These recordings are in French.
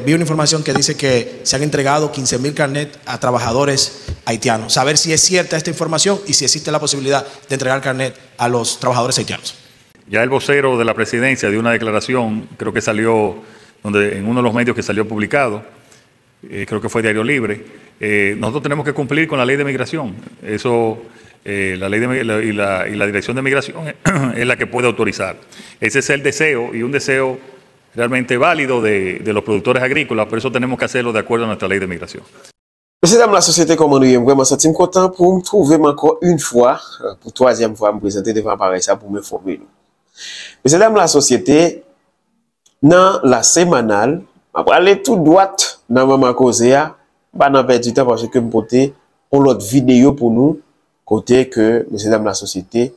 Vi una información que dice que se han entregado 15.000 carnets a trabajadores haitianos. Saber si es cierta esta información y si existe la posibilidad de entregar carnet a los trabajadores haitianos. Ya el vocero de la presidencia dio una declaración, creo que salió en uno de los medios que salió publicado, creo que fue Diario Libre. Nosotros tenemos que cumplir con la ley de migración. Eso, la ley y la Dirección de Migración es la que puede autorizar. Ese es el deseo, y un deseo realmente válido de los productores agrícolas, por eso tenemos que hacerlo de acuerdo a nuestra ley de migración. Messieurs, dames, la société, comment nous sommes vraiment sentis content pour me trouver encore une fois, pour troisième fois, me présenter devant pareil ça pour m'informer. Messieurs, dames, la société, dans la sémanale, après aller tout droit dans Maman Causea, pas dans perdre du temps parce que me porter on l'autre vidéo pour nous, côté que, messieurs, dames, la société,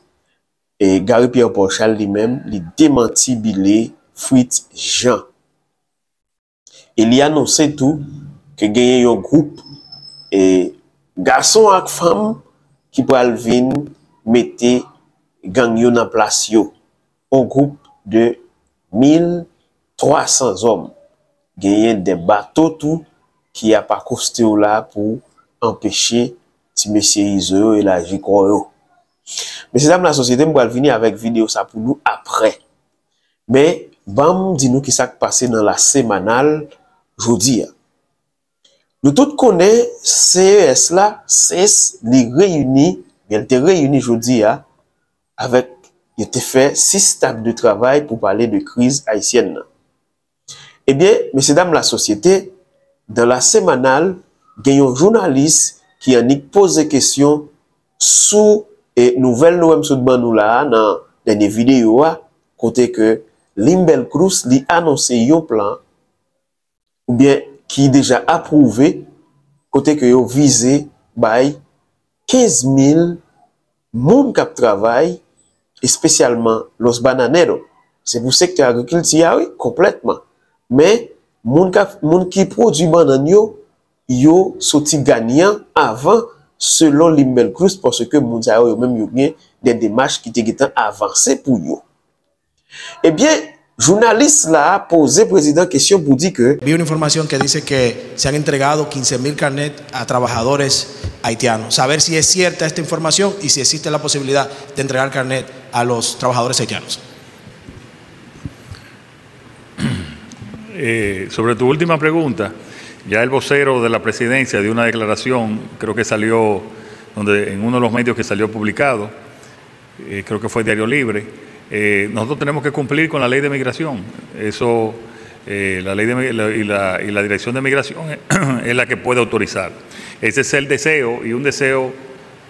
et Gary Pierre Porchal lui-même, il démenti Bilé Fritz Jean. Il y a annoncé tout que gagne un groupe et garçon et femme qui pral vinn mette gang yo dans place yo. Un groupe de 1300 hommes. Gagne des bateaux tout qui a pas costé là pour empêcher si monsieur Iso et la Jikoro. Mais c'est la société m'pral venir avec vidéo ça pour nous après. Mais bam dis nous qui s'est passé dans la sémanale jodi. Nous tous connaissons CES là, CES les réunis, il était réuni jodi avec il était fait 6 tables de travail pour parler de crise haïtienne. Eh bien, messieurs dames la société dans la sémanale, il y a un journaliste qui a posé des questions sous et nouvelle nous sous nous là dans des vidéos côté que Limbel Cruz lui annoncé un plan ou bien qui déjà approuvé côté que yo visé by 15 000 moun k'ap travail et spécialement los bananeros. C'est pour le secteur agriculture oui, complètement. Mais moun qui produit banane yo sorti gagnant avant selon Limbel Cruz parce que moun sa yo même yo bien des démarches qui étaient avancées pour yo. Eh bien, journaliste là a posé président question pour dire que vi una información que dice que se han entregado 15.000 carnets a trabajadores haitianos. Saber si es cierta esta información y si existe la posibilidad de entregar carnet a los trabajadores haitianos. Sobre tu última pregunta, ya el vocero de la presidencia dio una declaración, creo que salió en uno de los medios que salió publicado, creo que fue Diario Libre. Nosotros tenemos que cumplir con la ley de migración. Eso, la ley y la Dirección de Migración es la que puede autorizar. Ese es el deseo, y un deseo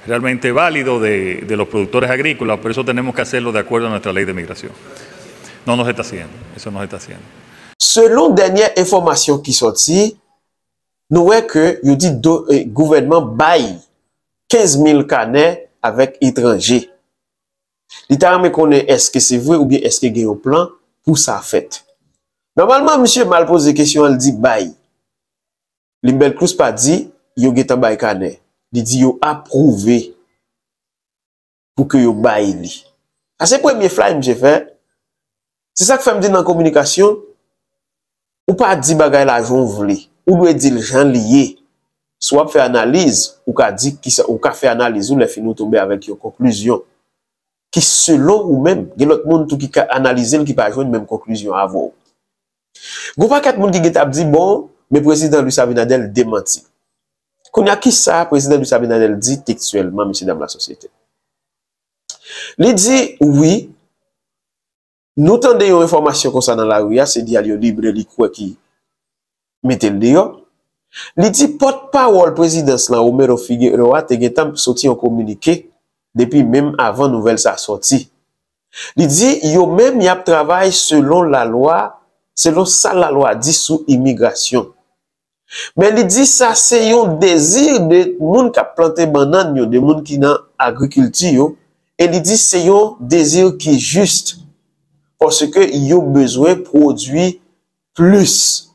realmente válido de los productores agrícolas, por eso tenemos que hacerlo de acuerdo a nuestra ley de migración. No nos está haciendo, eso no se está haciendo. Selon dernière information qui sorti, nous voyons que il dit gouvernement bail 15 000 carnets avec étrangers. L'État me connaît est-ce que c'est vrai ou bien est-ce qu'il y a un plan pour ça fait. Normalement, monsieur mal pose des questions, il dit bail. Limbel Cruz pas dit yo getan bail carnet. Il dit yo approuvé pour que yo bail li. Ça c'est premier fly monsieur fait. C'est ça que fait me dire dans la communication. Ou pas dit bagay la jon vle. Ou doit dire gens lié. Soit faire analyse ou ka dit qui ça ou ka faire analyse ou les fin tomber avec une conclusion qui selon ou même il y a l'autre monde tout qui ka analyser qui pas joindre même conclusion avant. Gon pas quatre monde qui t'a dit bon mais président Luis Abinadel démenti. Qu'on y a qui ça président Luis Abinadel dit textuellement monsieur dans la société. Il dit oui nous tendez une information concernant la rue, c'est Diario Libre qui mette le dehors. Il dit porte-parole présidence là Romero Figueroa te getam sorti un communiqué depuis même avant nouvelle sa sortie. Il dit yo même y a travail selon la loi, selon ça la loi dit sous immigration. Mais il dit ça c'est un désir de moun qui a planté banane yo, de moun qui dans agriculture et il dit c'est un désir qui est juste. Parce que ils ont besoin de produire plus.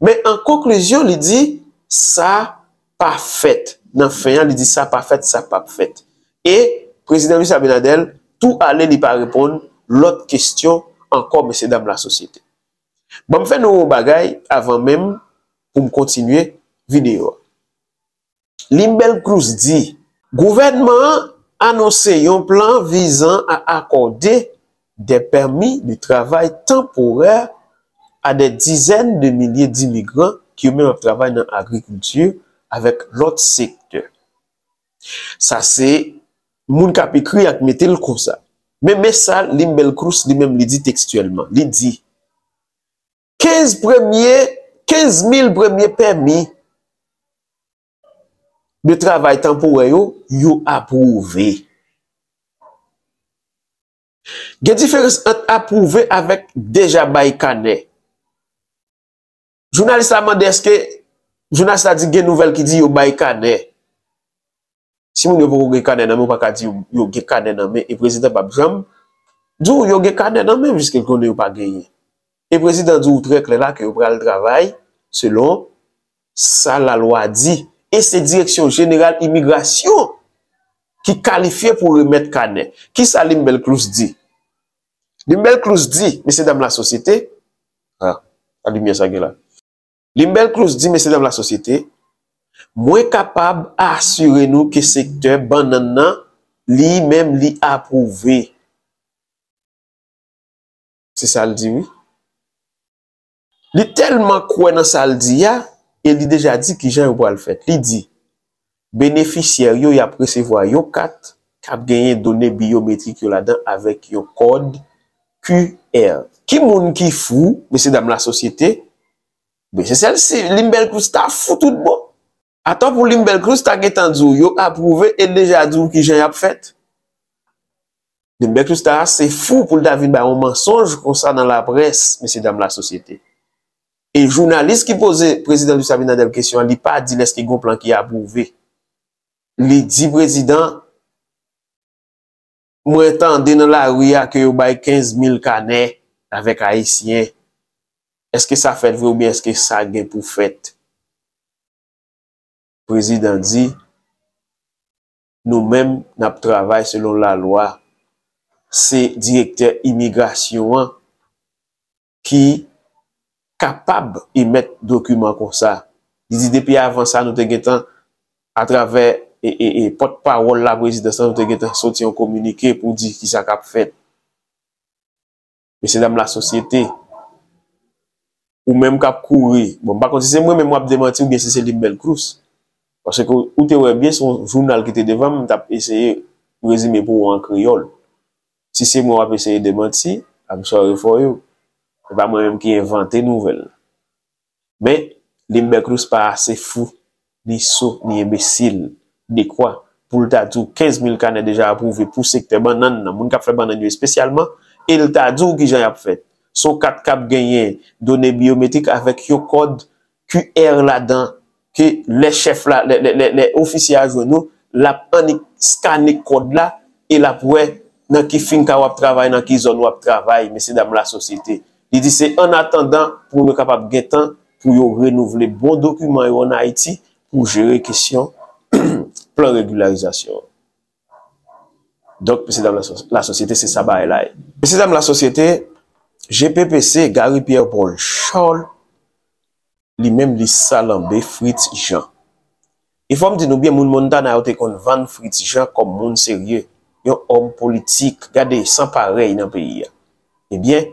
Mais en conclusion, il dit ça pas fait. Dans fin, il dit ça pas fait, ça pas fait. Et président Luis Abinadel tout allait lui pas répondre l'autre question encore messieurs dames la société. Bon, me fait nous bagay avant même pour me continuer vidéo. Limbel Cruz dit, gouvernement annoncé un plan visant à accorder des permis de travail temporaire à des dizaines de milliers d'immigrants qui eux-mêmes travaillent dans l'agriculture avec l'autre secteur. Ça, c'est moun kap écrit ak metel comme ça. Mais ça, Limbel Cruz lui-même dit textuellement. Il dit 15 000 premiers permis de travail temporaire yo approuvé. Il y a une différence entre approuvé avec déjà bay canet. Journaliste a demandé est-ce que journaliste a dit une nouvelle qui dit yo bay canet. Si vous n'avez pas canet, vous pas dire yo ge canet nan men et président Babjam dit yo ge canet nan men puisque connaît pas gagné. Et président dit très clair là que vous pral travail selon ça la loi dit. Et c'est direction générale immigration qui qualifie pour remettre canet. Qui ça Limbel Cruz dit? Limbel Cruz dit, messieurs dames la société, la lumière ça là. Limbel Cruz dit, messieurs dames la société, moins capable assurer nous que secteur banana li même li approuvé. C'est ça le dit oui. Li tellement quoi dans ça le dit ya. Il a déjà dit qui j'en pour le faire. Il dit bénéficiaire yo y a recevoir yo 4 cap gagner données biométriques là-dedans avec yo code QR. Qui moun qui fou, messieurs dames la société? Mais c'est celle-ci Limbel Cruz ta fou tout bon. Attends pour Limbel Cruz ta entendu yo approuvé et déjà dit qui j'en a fait. Limbel Cruz ta c'est fou pour David ba un mensonge comme ça dans la presse, messieurs dames la société. Et journaliste qui posait président Luis Abinader question, il pas dit est-ce qu'il y a un plan qui est approuvé. Il dit président, moi entendez dans la rue que vous avez 15 000 canets avec haïtiens. Est-ce que ça fait vrai ou bien est-ce que ça gagne pour fait? Président dit, nous-mêmes, nous travaillons selon la loi. C'est directeur immigration qui capable de mettre document comme ça. Il dit depuis avant ça, nous te à travers et porte-parole la présidence, nous te sorti un communiqué pour dire qui ça cap fait. Messieurs dames la société, ou même cap courir. Bon, par contre, c'est moi même moi démentir ou bien c'est Limbel Cruz. Parce que ou te bien son journal qui était devant, m't'a essayé de résumer pour en créole. Si c'est moi qui essayer de mentir, I'm sorry for you. C'est pas moi-même qui ai inventé nouvelle. Mais Limbel Cruz pas assez fou, ni sot, ni imbécile, ni quoi. Pour le tadou, 15 000 canets déjà approuvés pour secteur banane, moun kap fait banane spécialement, et le tadou qui j'en a fait. Son 4 cap gagné, données biométriques avec yo code QR là-dedans, que les chefs là, les officiers à nous, la scanner code là, et la pouet, dans qui fin ka wap travail, dans qui zone wap travail, messieurs dames la société. Il dit c'est en attendant pour nous capable de temps pour renouveler bon document en Haïti pour gérer question plan régularisation. Donc, messieurs dames la société, c'est ça là. Messieurs dames la société, GPPC, Gary Pierre Paul Charles, lui-même li Salambé Fritz Jean. Il faut me dire nous bien moun Montana a été kon vendre Fritz Jean comme moun sérieux, un homme politique, regardez sans pareil dans le pays. Eh bien,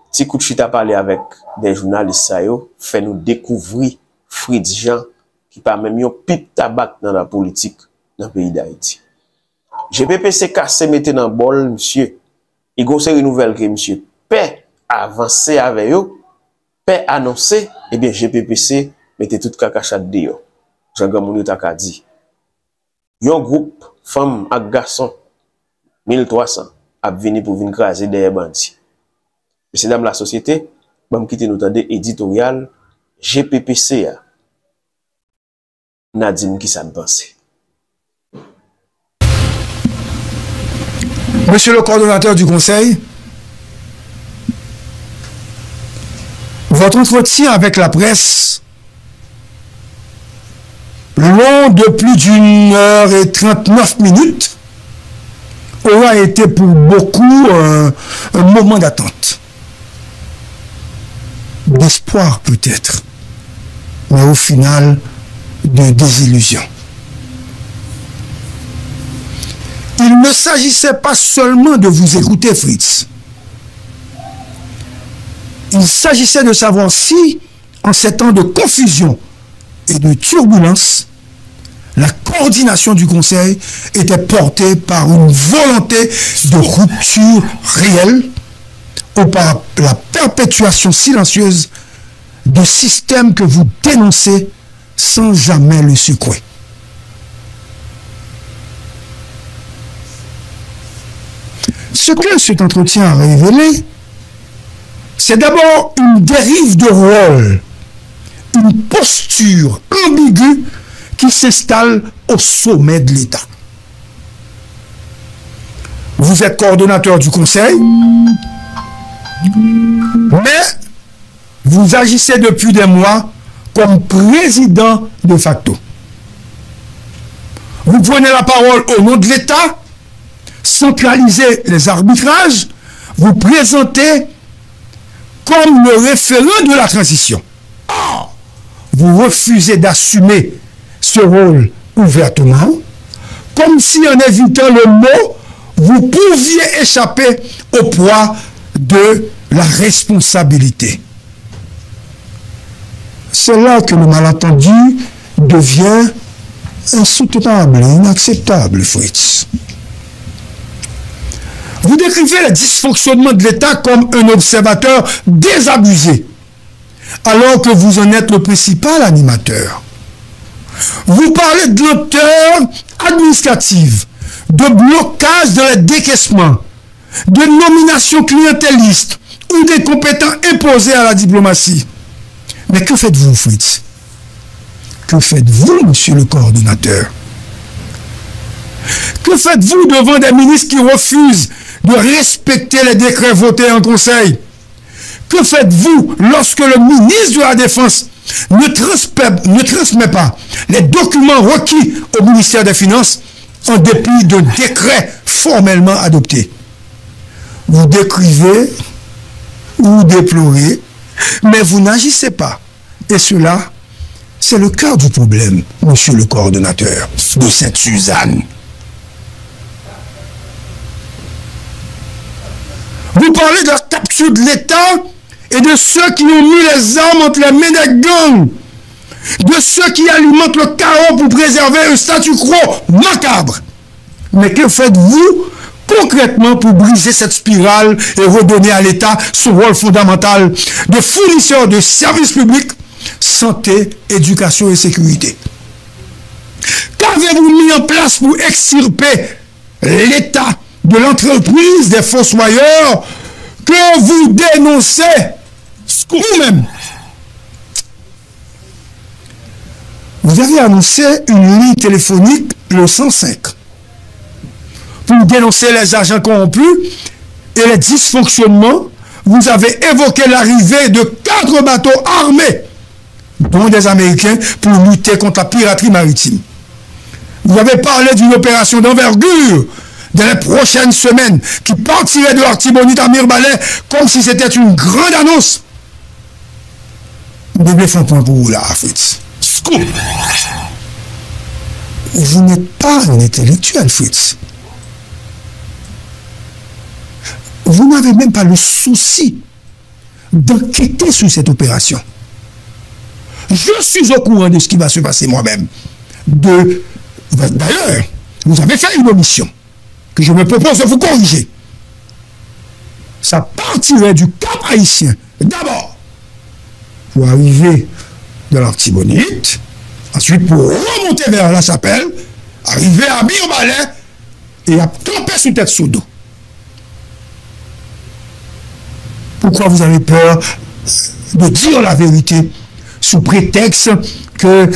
si Kouchita a parlé avec des journalistes, fait nous découvrir Fritz Jean, qui pas même un pipe tabac dans la politique dans le pays d'Haïti. GPPC cassé mette dans le bol, monsieur. Il y a une série nouvelle que monsieur paix avancer avec eux, paix annoncer, eh bien GPPC mette tout kakachat de yo. Jean-Gamouni Taka dit. Yon groupe femmes et garçons 1300 a venu pour venir craser des bandits. Messieurs dames la société, je vais quitter notre éditorial GPPC. Nadim qui s'en pense. Monsieur le coordonnateur du Conseil, votre entretien avec la presse, long de plus d'1h39, aura été pour beaucoup un moment d'attente. d'espoir peut-être, mais au final de désillusion. Il ne s'agissait pas seulement de vous écouter, Fritz. Il s'agissait de savoir si, en ces temps de confusion et de turbulence, la coordination du Conseil était portée par une volonté de rupture réelle ou par la perpétuation silencieuse de systèmes que vous dénoncez sans jamais le secouer. Ce que cet entretien a révélé, c'est d'abord une dérive de rôle, une posture ambiguë qui s'installe au sommet de l'État. Vous êtes coordonnateur du Conseil, mais vous agissez depuis des mois comme président de facto. Vous prenez la parole au nom de l'État, centralisez les arbitrages, vous présentez comme le référent de la transition. Or, vous refusez d'assumer ce rôle ouvertement, comme si en évitant le mot, vous pouviez échapper au poids de la responsabilité. C'est là que le malentendu devient insoutenable, inacceptable, Fritz. Vous décrivez le dysfonctionnement de l'État comme un observateur désabusé, alors que vous en êtes le principal animateur. Vous parlez de lenteur administrative, de blocage dans les décaissements, de nomination clientéliste ou des compétences imposées à la diplomatie. Mais que faites-vous, Fritz? Que faites-vous, monsieur le coordonnateur? Que faites-vous devant des ministres qui refusent de respecter les décrets votés en Conseil? Que faites-vous lorsque le ministre de la Défense ne transmet pas les documents requis au ministère des Finances en dépit de décrets formellement adoptés? Vous décrivez ou déplorez, mais vous n'agissez pas. Et cela, c'est le cœur du problème, monsieur le coordonnateur de Sainte-Suzanne. Vous parlez de la capture de l'État et de ceux qui ont mis les armes entre les mains des gangs, de ceux qui alimentent le chaos pour préserver un statu quo macabre. Mais que faites-vous concrètement pour briser cette spirale et redonner à l'État son rôle fondamental de fournisseur de services publics, santé, éducation et sécurité? Qu'avez-vous mis en place pour extirper l'État de l'entreprise des fossoyeurs que vous dénoncez vous-même? Vous avez annoncé une ligne téléphonique, le 105, pour dénoncer les agents corrompus et les dysfonctionnements. Vous avez évoqué l'arrivée de 4 bateaux armés, dont des Américains, pour lutter contre la piraterie maritime. Vous avez parlé d'une opération d'envergure dans les prochaines semaines qui partirait de l'Artibonite à Mirbalais comme si c'était une grande annonce. Bébé font point pour vous là, Fritz. Scoop. Vous n'êtes pas un intellectuel, Fritz. Vous n'avez même pas le souci d'enquêter sur cette opération. Je suis au courant de ce qui va se passer moi-même. D'ailleurs, vous avez fait une omission que je me propose de vous corriger. Ça partirait du Cap Haïtien, d'abord, pour arriver dans l'Artibonite, ensuite pour remonter vers la Chapelle, arriver à Mirbalais et à camper sous tête sous dos. Pourquoi vous avez peur de dire la vérité sous prétexte que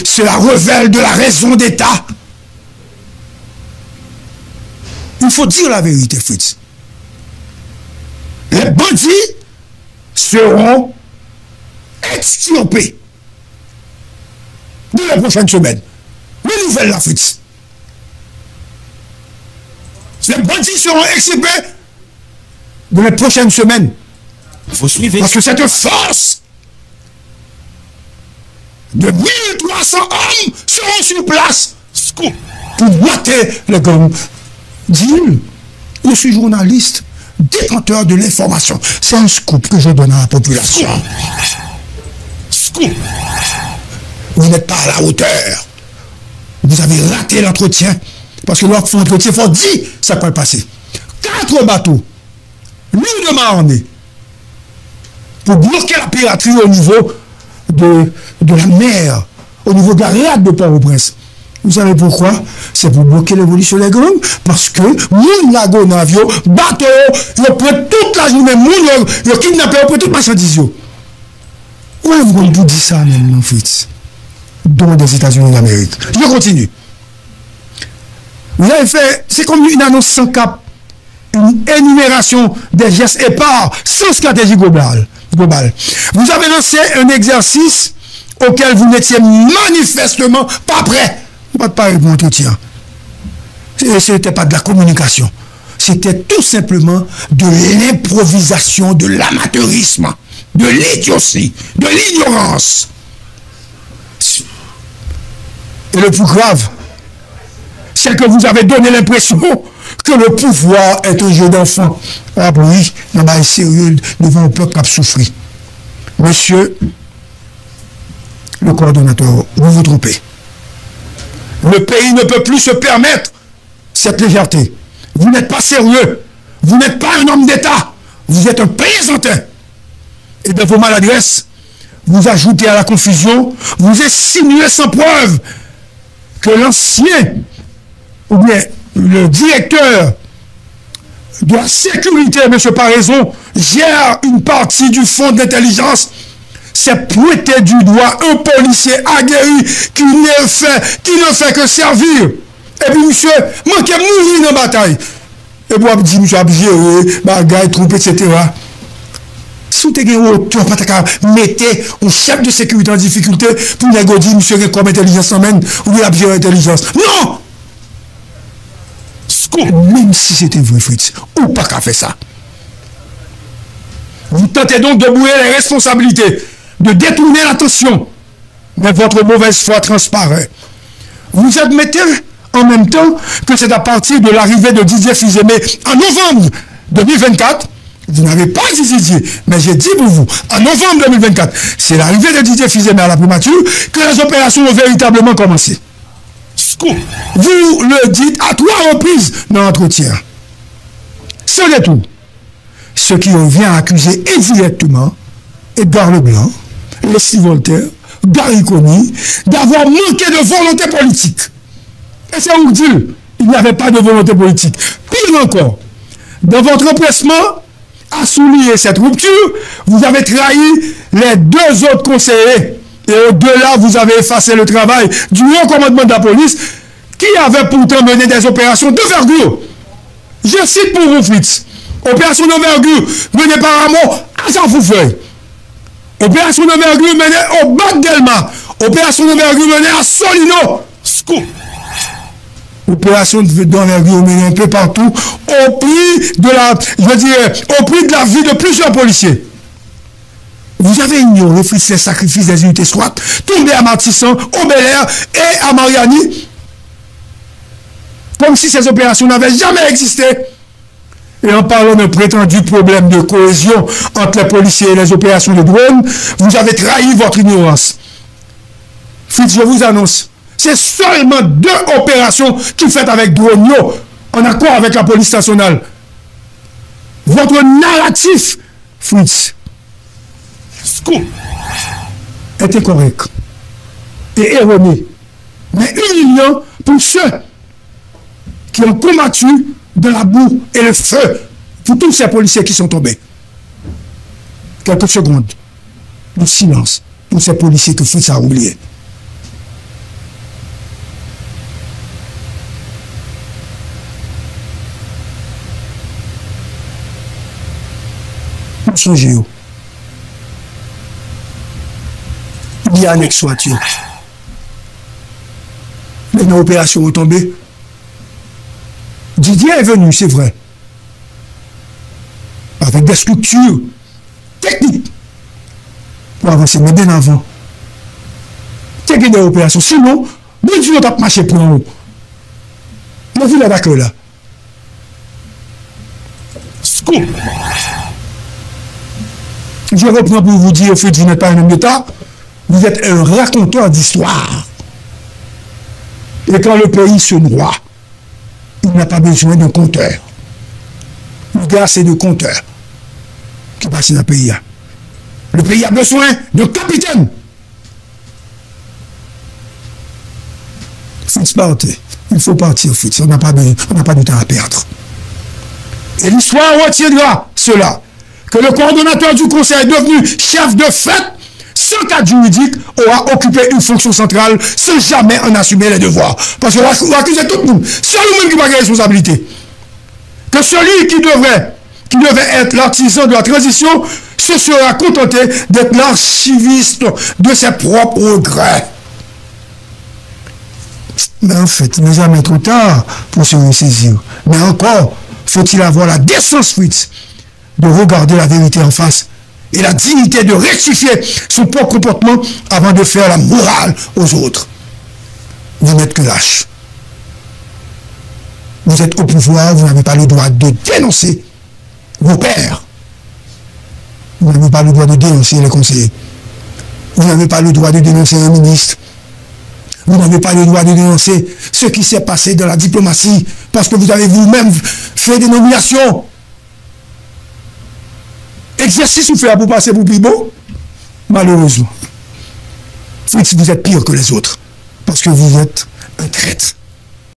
cela révèle de la raison d'État? Il faut dire la vérité, Fritz. Les bandits seront extirpés dans les prochaines semaines. Les nouvelles, là, Fritz. Les bandits seront extirpés dans les prochaines semaines. Vous suivez. Parce que cette force de 1300 hommes seront sur place pour boiter le gang. Dis-le, je suis journaliste, détenteur de l'information. C'est un scoop que je donne à la population. Scoop. Vous n'êtes pas à la hauteur. Vous avez raté l'entretien. Parce que l'entretien, il faut dire ça peut passer. 4 bateaux, lourdement armés, pour bloquer la piraterie au niveau de la mer, au niveau de la rade de Port-au-Prince. Vous savez pourquoi? C'est pour bloquer l'évolution des gangs. Parce que moun lago navio, bateau, ils prennent toute la journée, moun, ils kidnappent, ils prennent toute marchandise. Ouais, vous dire ça même, Fritz. Dans les États-Unis d'Amérique. Je continue. Vous avez fait, c'est comme une annonce sans cap, une énumération des gestes épars, sans stratégie globale. Vous avez lancé un exercice auquel vous n'étiez manifestement pas prêt. Pas de parler de mon entretien. Ce n'était pas de la communication. C'était tout simplement de l'improvisation, de l'amateurisme, de l'idiotie, de l'ignorance. Et le plus grave, c'est que vous avez donné l'impression que le pouvoir est un jeu d'enfant. Ah oui, non, mais sérieux devant un peuple qui a souffert. Monsieur le coordonnateur, vous vous trompez. Le pays ne peut plus se permettre cette légèreté. Vous n'êtes pas sérieux. Vous n'êtes pas un homme d'État. Vous êtes un plaisantin. Et dans vos maladresses, vous ajoutez à la confusion, vous insinuez sans preuve que l'ancien, ou bien le directeur de la sécurité, M. Paraison, gère une partie du fonds d'intelligence. C'est pointer du doigt un policier aguerri qui ne fait que servir. Et puis, monsieur, manque mourir dans la bataille. Et puis, on dit, monsieur, abgéré, bagaille, troupe, etc. Si vous avez auteur, mettez un chef de sécurité en difficulté pour négocier, monsieur, comme intelligence emmène, ou bien abgéré intelligence. Non! Même si c'était vrai, Fritz, ou pas qu'à faire ça. Vous tentez donc de brouiller les responsabilités, de détourner l'attention, mais votre mauvaise foi transparaît. Vous admettez en même temps que c'est à partir de l'arrivée de Didier Fils-Aimé en novembre 2024, vous n'avez pas dit Didier, mais j'ai dit pour vous, en novembre 2024, c'est l'arrivée de Didier Fils-Aimé à la primature que les opérations ont véritablement commencé. Vous le dites à 3 reprises dans l'entretien. Ce n'est tout. Ce qui revient à accuser indirectement Edgar Leblanc, Leslie Voltaire, Gary Coney, d'avoir manqué de volonté politique. Et c'est où dire, il n'y avait pas de volonté politique. Pire encore, dans votre empressement à souligner cette rupture, vous avez trahi les 2 autres conseillers. Et au-delà, vous avez effacé le travail du haut commandement de la police qui avait pourtant mené des opérations d'envergure. Je cite pour vous, Fritz. Opération d'envergure menée par Ramon à Jean-Foufeuille. Opération d'envergure menée au Bac Delma. Opération d'envergure menée à Solino. Scoop. Opération d'envergure menée un peu partout au prix de la vie de plusieurs policiers. Vous avez ignoré les sacrifices des unités SWAT, tombés à Martissan, au Bel-Air et à Mariani, comme si ces opérations n'avaient jamais existé. Et en parlant d'un prétendu problème de cohésion entre les policiers et les opérations de drones, vous avez trahi votre ignorance. Fritz, je vous annonce, c'est seulement 2 opérations qui faites avec drone en accord avec la police nationale. Votre narratif, Fritz, était correct et erroné, mais humiliant pour ceux qui ont combattu de la boue et le feu pour tous ces policiers qui sont tombés. Quelques secondes de silence pour ces policiers que Fritz a oubliés. Songez. Il y a un ex-soiture. Mais nos opérations ont tombé. Didier est venu, c'est vrai. Avec des structures techniques pour avancer, mais bien avant. C'est qu'il y a des opérations. Sinon, bon Dieu, on t'a marché pour nous. On vu la d'accord là. Scoop. Je reprends pour vous dire, vous n'êtes pas un homme d'État, vous êtes un raconteur d'histoire. Et quand le pays se noie, il n'a pas besoin d'un compteur. Le gars, c'est de compteur qui passe dans le pays. Le pays a besoin de capitaine. Fritz partait. Il faut partir, Fritz. On n'a pas de temps à perdre. Et l'histoire retiendra cela. Que le coordonnateur du conseil devenu chef de fête, sans cadre juridique, aura occupé une fonction centrale sans jamais en assumer les devoirs. Parce qu'on va accuser tout le monde. C'est nous-mêmes qui va avoir responsabilité. Que celui qui devait être l'artisan de la transition se sera contenté d'être l'archiviste de ses propres regrets. Mais en fait, il n'est jamais trop tard pour se ressaisir. Mais encore, faut-il avoir la décence, Fritz, de regarder la vérité en face et la dignité de rectifier son propre comportement avant de faire la morale aux autres. Vous n'êtes que lâche. Vous êtes au pouvoir, vous n'avez pas le droit de dénoncer vos pères. Vous n'avez pas le droit de dénoncer les conseillers. Vous n'avez pas le droit de dénoncer un ministre. Vous n'avez pas le droit de dénoncer ce qui s'est passé dans la diplomatie parce que vous avez vous-même fait des nominations. Exercice ou fait pour passer pour plus beau? Malheureusement. Fritz, vous êtes pire que les autres parce que vous êtes un traître.